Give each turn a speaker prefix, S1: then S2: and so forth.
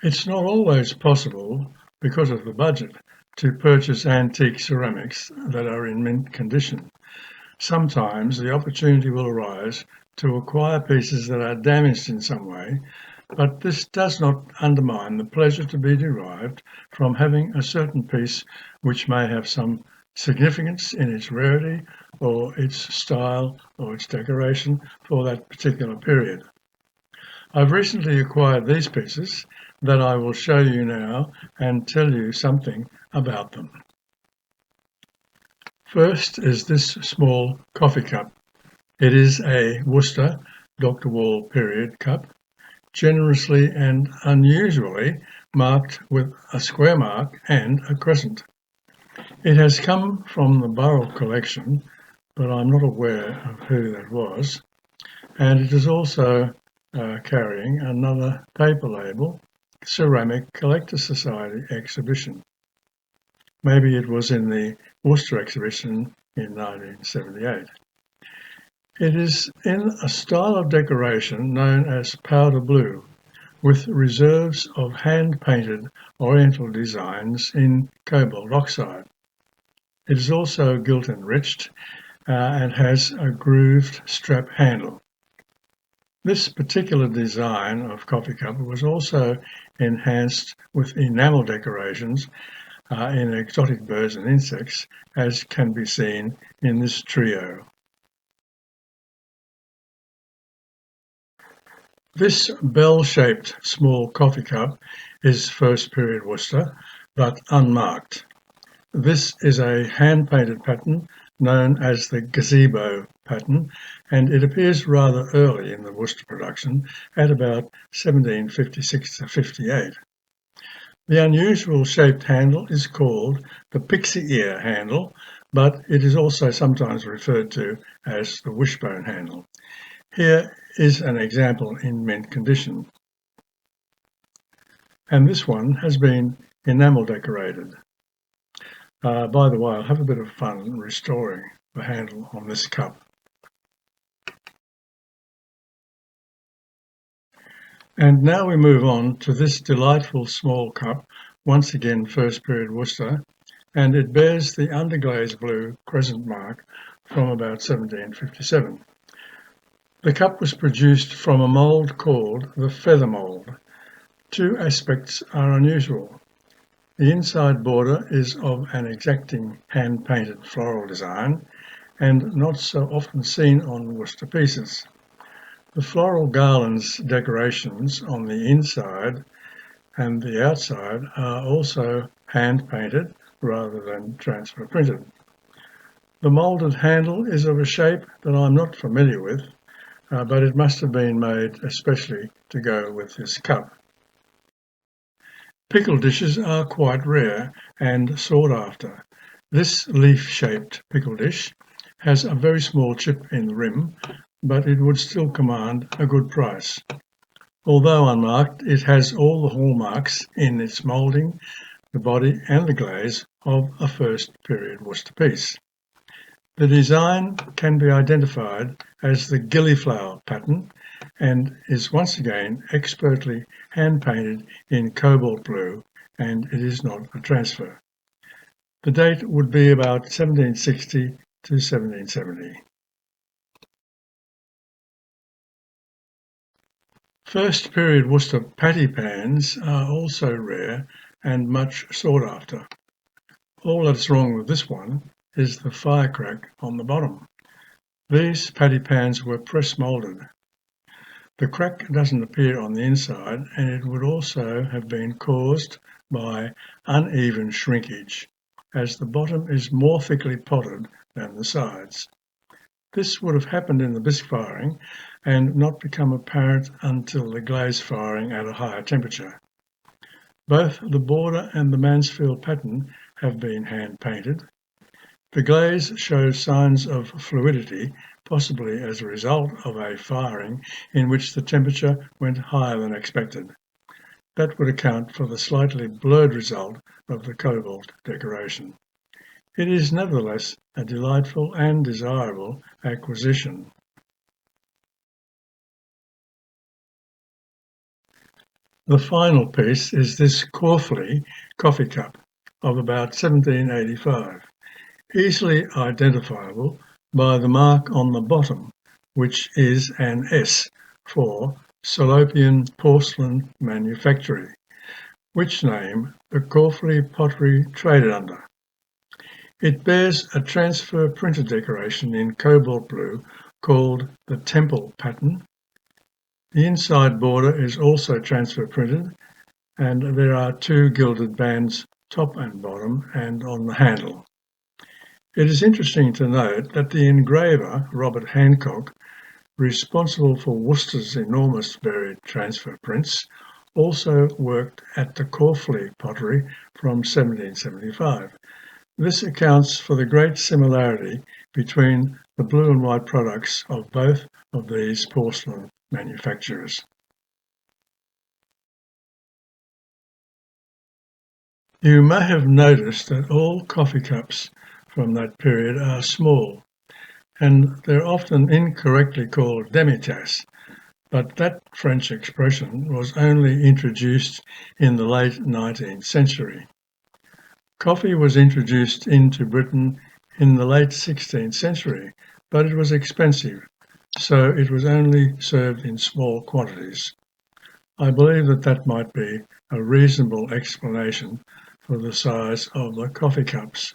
S1: It's not always possible, because of the budget, to purchase antique ceramics that are in mint condition. Sometimes the opportunity will arise to acquire pieces that are damaged in some way, but this does not undermine the pleasure to be derived from having a certain piece which may have some significance in its rarity or its style or its decoration for that particular period. I've recently acquired these pieces that I will show you now and tell you something about them. First is this small coffee cup. It is a Worcester Dr. Wall period cup, generously and unusually marked with a square mark and a crescent. It has come from the Burrell collection, but I'm not aware of who that was, and it is also carrying another paper label, Ceramic Collector Society exhibition. Maybe it was in the Worcester exhibition in 1978. It is in a style of decoration known as powder blue, with reserves of hand-painted oriental designs in cobalt oxide. It is also gilt-enriched and has a grooved strap handle. This particular design of coffee cup was also enhanced with enamel decorations in exotic birds and insects, as can be seen in this trio. This bell-shaped small coffee cup is first period Worcester, but unmarked. This is a hand-painted pattern known as the Gazebo pattern, and it appears rather early in the Worcester production at about 1756 to 58. The unusual shaped handle is called the Pixie Ear handle, but it is also sometimes referred to as the Wishbone handle. Here is an example in mint condition. And this one has been enamel decorated. By the way, I'll have a bit of fun restoring the handle on this cup. And now we move on to this delightful small cup, once again first period Worcester, and it bears the underglaze blue crescent mark from about 1757. The cup was produced from a mould called the feather mould. Two aspects are unusual. The inside border is of an exacting hand-painted floral design and not so often seen on Worcester pieces. The floral garlands decorations on the inside and the outside are also hand-painted rather than transfer printed. The moulded handle is of a shape that I'm not familiar with, but it must have been made especially to go with this cup. Pickle dishes are quite rare and sought after. This leaf-shaped pickle dish has a very small chip in the rim, but it would still command a good price. Although unmarked, it has all the hallmarks in its moulding, the body and the glaze of a first period Worcester piece. The design can be identified as the gillyflower pattern and is once again expertly hand-painted in cobalt blue, and it is not a transfer. The date would be about 1760 to 1770. First period Worcester patty pans are also rare and much sought after. All that's wrong with this one is the fire crack on the bottom. These patty pans were press moulded. The crack doesn't appear on the inside, and it would also have been caused by uneven shrinkage, as the bottom is more thickly potted than the sides. This would have happened in the bisque firing and not become apparent until the glaze firing at a higher temperature. Both the border and the Mansfield pattern have been hand-painted. The glaze shows signs of fluidity, possibly as a result of a firing in which the temperature went higher than expected. That would account for the slightly blurred result of the cobalt decoration. It is nevertheless a delightful and desirable acquisition. The final piece is this Caughley Coffee Cup of about 1785, easily identifiable by the mark on the bottom, which is an S for Salopian Porcelain Manufactory, which name the Caughley pottery traded under. It bears a transfer printed decoration in cobalt blue called the temple pattern. The inside border is also transfer printed, and there are two gilded bands top and bottom and on the handle. It is interesting to note that the engraver, Robert Hancock, responsible for Worcester's enormous varied transfer prints, also worked at the Caughley pottery from 1775. This accounts for the great similarity between the blue and white products of both of these porcelain manufacturers. You may have noticed that all coffee cups from that period are small, and they're often incorrectly called demi-tasse, but that French expression was only introduced in the late 19th century. Coffee was introduced into Britain in the late 16th century, but it was expensive, so it was only served in small quantities. I believe that might be a reasonable explanation for the size of the coffee cups.